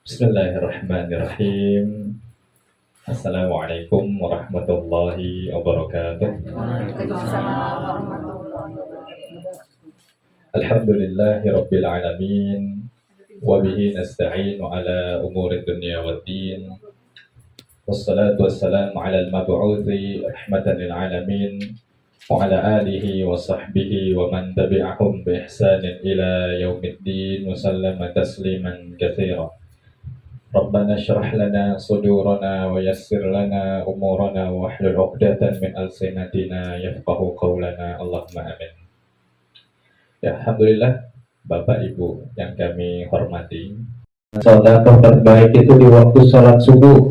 Bismillahirrahmanirrahim. Assalamualaikum warahmatullahi wabarakatuh. Waalaikumsalam warahmatullahi wabarakatuh. Alhamdulillahi rabbil alamin. Wa bihi nasta'inu ala umuri dunya waddin. Wassalatu wassalamu ala al-mab'uthi rahmatan lil alamin. Wa ala alihi wa sahbihi wa man tabi'ahum bi ihsanin ila yaumiddin. Wa sallama tasliman katsira. Rabbana syrah lana sudurana wa yassir lana umurana wa hlul 'uqdatan min alsinatina yafqahu qawlana. Allahumma amin. Ya, alhamdulillah Bapak Ibu yang kami hormati. Sedekah terbaik itu di waktu sholat subuh.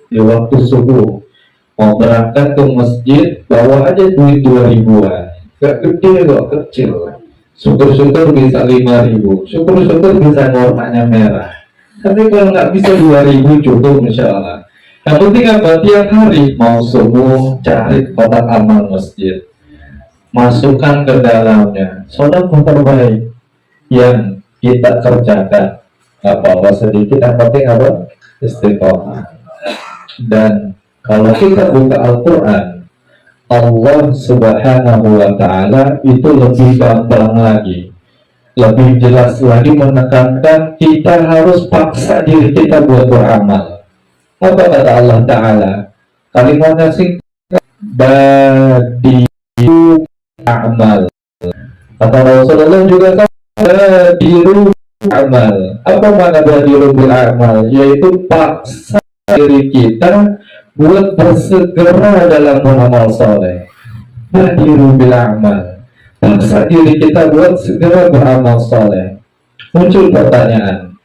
Di waktu subuh mau berangkat ke masjid bawa aja duit 2 ribuan. Gak gede kok, kecil. Syukur-syukur bisa 5 ribu. Syukur-syukur bisa warnanya merah. Tapi kalau nggak bisa 2 ribu cukup insya Allah. Yang penting apa? Tiap hari mau subuh cari kotak amal masjid, masukkan ke dalamnya sedekah terbaik yang kita kerjakan. Nggak apa-apa sedikit, yang penting apa? Istiqomah. Dan kalau kita buka Al-Quran, Allah Subhanahu wa Ta'ala itu lebih gampang lagi, lebih jelas lagi menekankan kita harus paksa diri kita buat beramal. Apa kata Allah Ta'ala? Kalimatnya singkat, badiru amal. Kata Rasulullah juga badiru amal. Apa makna badiru bil amal? Yaitu paksa diri kita buat bersegera dalam beramal soleh. Badiru bil amal, paksa diri kita buat segera beramal soleh. Muncul pertanyaan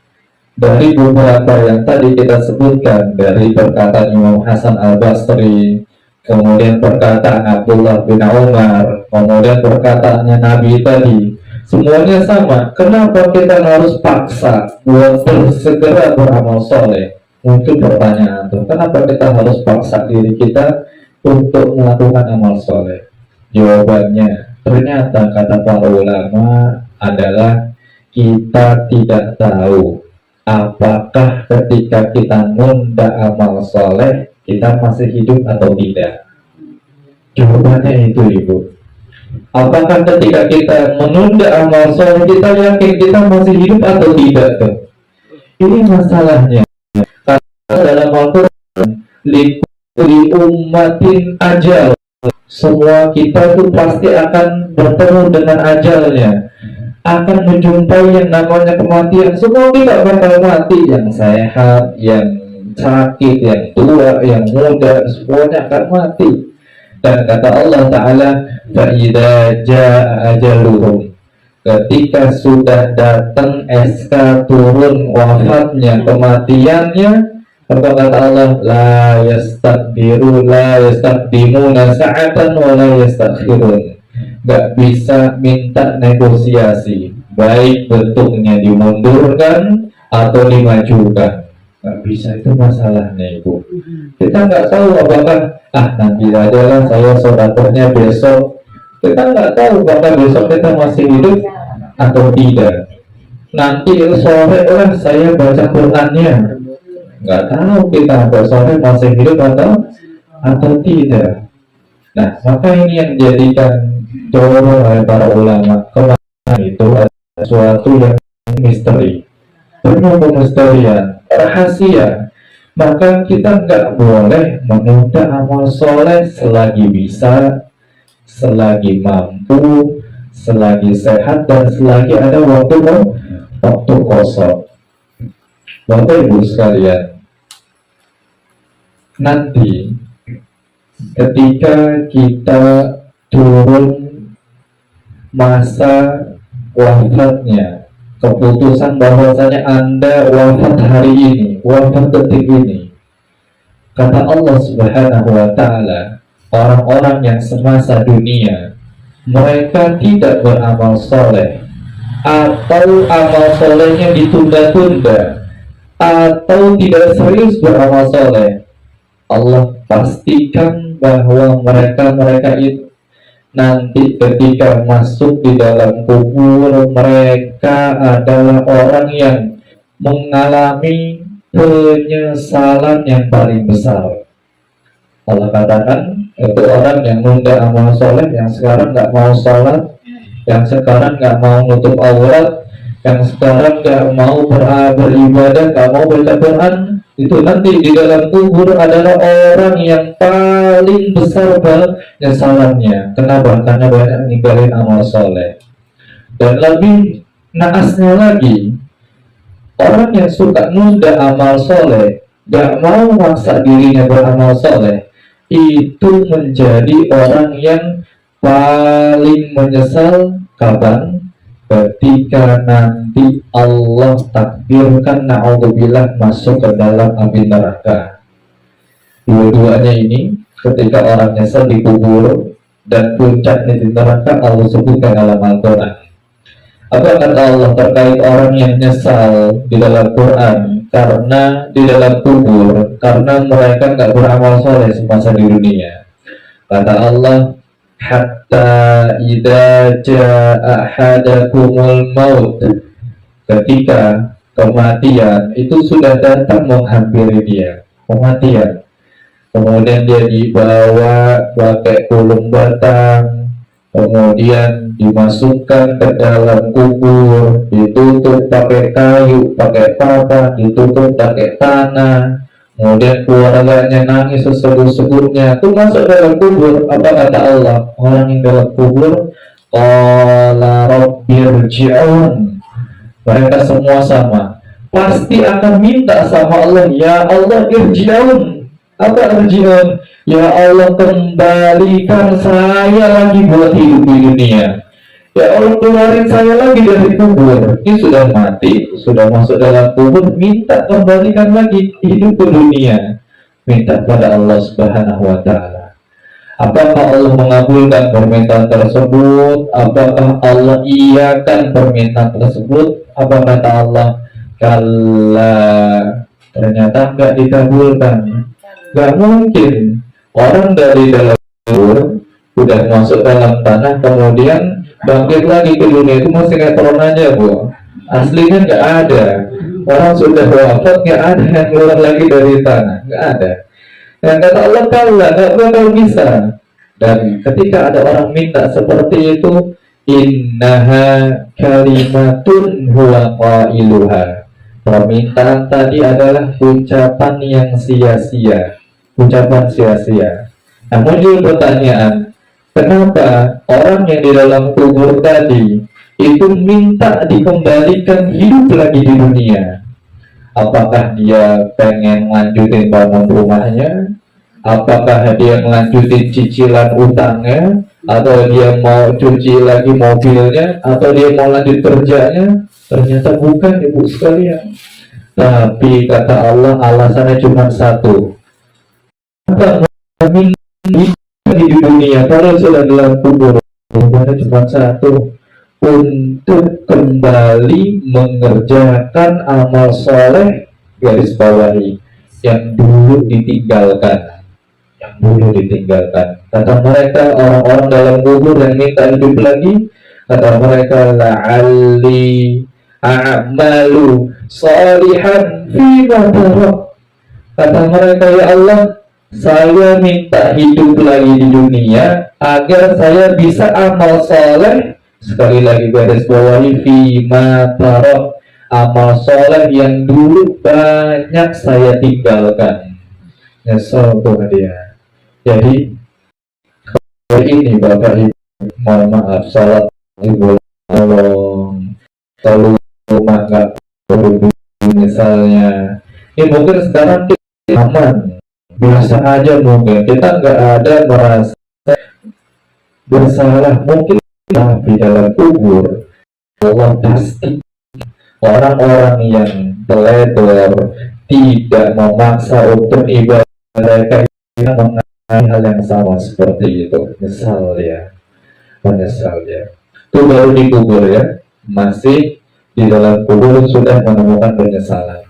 dari beberapa yang tadi kita sebutkan, dari perkataan Imam Hasan Al-Basri, kemudian perkataan Abdullah bin Umar, kemudian perkataannya Nabi tadi, semuanya sama. Kenapa kita harus paksa buat bersegera beramal soleh? Muncul pertanyaan tuh, kenapa kita harus paksa diri kita untuk melakukan amal soleh? Jawabannya, ternyata kata para ulama adalah kita tidak tahu apakah ketika kita nunda amal soleh kita masih hidup atau tidak. Jawabannya itu Ibu. Apakah ketika kita menunda amal soleh kita yakin kita masih hidup atau tidak tuh? Ini masalahnya. Karena dalam Al-Quran li ummatin ajal, semua kita itu pasti akan bertemu dengan ajalnya, akan menjumpai yang namanya kematian. Semua tidak bakal mati, yang sehat, yang sakit, yang tua, yang muda, semuanya akan mati. Dan kata Allah Ta'ala, فَإِذَا جَاءَ أَجَلُهُمْ, ketika sudah datang SK turun wafatnya, kematiannya, apa kata Allah? La yastaqdimuna sa'atan wa la yastakhirun. Gak bisa minta negosiasi, baik bentuknya dimundurkan atau dimajukan. Gak bisa, itu masalahnya Ibu. Kita nggak tahu apakah nanti aja lah, saya sedekahnya besok. Kita nggak tahu apakah besok kita masih hidup atau tidak. Nanti sore lah saya baca Qurannya. Nggak tahu kita sore masih hidup atau tidak. Nah, maka ini yang dijadikan dorong oleh para ulama. Kemana itu ada sesuatu yang misteri, penuh kemisterian, rahasia. Maka kita nggak boleh menunda amal soleh selagi bisa, selagi mampu, selagi sehat, dan selagi ada waktu kosong. Bapak Ibu sekalian, nanti ketika kita turun masa wafatnya, keputusan bahwasanya Anda wafat hari ini, wafat detik ini, kata Allah Subhanahu wa Ta'ala, orang-orang yang semasa dunia mereka tidak beramal soleh, atau amal solehnya ditunda-tunda, atau tidak serius beramal soleh, Allah pastikan bahwa mereka itu nanti ketika masuk di dalam kubur, mereka adalah orang yang mengalami penyesalan yang paling besar. Allah katakan itu orang yang nunda amal soleh, yang sekarang nggak mau sholat, yang sekarang nggak mau nutup aurat, yang sekarang nggak mau beribadah, nggak mau baca Quran, itu nanti di dalam kubur adalah orang yang paling besar penyesalannya. Kenapa? Karena banyak ninggalin amal soleh. Dan lebih naasnya lagi, orang yang suka nunda amal soleh, gak mau maksa dirinya beramal soleh, itu menjadi orang yang paling menyesal. Kapan? Ketika nanti Allah takdirkan na'udzubillah masuk ke dalam api neraka. Dua-duanya ini ketika orang nyesal di kubur dan puncaknya di neraka, Allah sebutkan dalam Al-Quran. Apa kata Allah terkait orang yang nyesal di dalam Quran karena di dalam kubur, karena mereka nggak beramal soleh semasa di dunia? Kata Allah, hatta idza jaa ahadakumul maut, ketika kematian itu sudah datang menghampiri dia, kematian. Kemudian dia dibawa pakai kulung batang, kemudian dimasukkan ke dalam kubur, ditutup pakai kayu, pakai papan, ditutup pakai tanah. Kemudian keluarganya nangis sesegur-segurnya. Itu masuk dalam kubur. Apa kata Allah? Orang yang dalam kubur, qala rabbirji'un. Mereka semua sama, pasti akan minta sama Allah, ya Allah irji'un. Apa irji'un? Ya Allah, kembalikan saya lagi buat hidup di dunia. Ya Allah, keluarin saya lagi dari kubur. Ini sudah mati, sudah masuk dalam kubur, minta kembalikan lagi hidup ke dunia. Minta pada Allah Subhanahu wa Ta'ala. Apakah Allah mengabulkan permintaan tersebut? Apakah Allah iakan permintaan tersebut? Apa kata Allah? Kalla, ternyata nggak dikabulkan. Nggak mungkin orang dari dalam kubur udah masuk dalam tanah kemudian bangkit lagi ke dunia. Itu masih sinetron aja, Bu. Aslinya nggak ada. Orang sudah wafat, nggak ada yang keluar lagi dari tanah, nggak ada. Dan kata Allah, kalla, nggak bakal bisa. Dan ketika ada orang minta seperti itu, innaha kalimatun huwa qailuha, permintaan tadi adalah ucapan yang sia-sia, ucapan sia-sia. Nah, muncul pertanyaan, kenapa orang yang di dalam kubur tadi itu minta dikembalikan hidup lagi di dunia? Apakah dia pengen lanjutin bangun rumahnya? Apakah dia melanjutin cicilan utangnya? Atau dia mau cuci lagi mobilnya? Atau dia mau lanjut kerjanya? Ternyata bukan, ibu sekalian. Tapi kata Allah, alasannya cuma satu. Apa di dunia kalau sudah dalam kubur? Jawabannya cuma satu, untuk kembali mengerjakan amal soleh, garis bawahi, yang dulu ditinggalkan, yang dulu ditinggalkan. Kata mereka, orang-orang dalam kubur yang minta hidup lagi, kata mereka, la'alli a'malu salihan fima tarak. Kata mereka, ya Allah, saya minta hidup lagi di dunia agar saya bisa amal soleh. Sekali lagi garis bawahi, fima tarak, amal soleh yang dulu banyak saya tinggalkan. Nyesel tuh dia. Jadi hari ini Bapak Ibu, mohon maaf, salat ibu tolong, kalau rumah nggak perlu misalnya. Ini mungkin sekarang kita aman, biasa aja, mungkin kita nggak ada merasa bersalah mungkin. Tapi dalam kubur, Allah pasti orang-orang yang teledor, tidak memaksa untuk ibadah, mereka yang mengalami hal yang sama seperti itu. Menyesal ya, menyesal ya. Itu baru di kubur ya, masih di dalam kubur sudah menemukan penyesalan.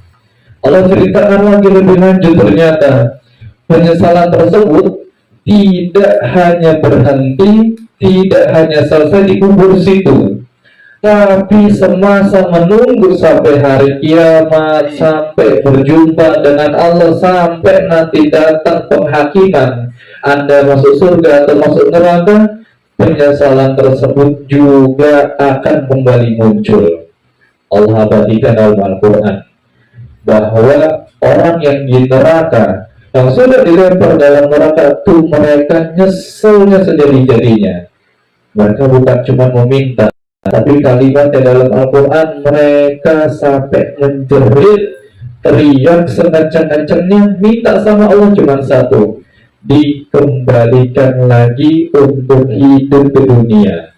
Allah ceritakan lagi lebih lanjut, ternyata penyesalan tersebut tidak hanya berhenti, tidak hanya selesai di kubur situ. Tapi semasa menunggu sampai hari kiamat, sampai berjumpa dengan Allah, sampai nanti datang penghakiman, Anda masuk surga atau masuk neraka, penyesalan tersebut juga akan kembali muncul. Allah abadikan dalam Al-Quran bahwa orang yang di neraka, yang sudah dilempar dalam neraka itu, mereka nyeselnya sejadi-jadinya. Mereka bukan cuma meminta, tapi kalimatnya dalam Al-Quran, mereka sampai menjerit, teriak sekencang-kencangnya, minta sama Allah cuma satu, dikembalikan lagi untuk hidup ke dunia.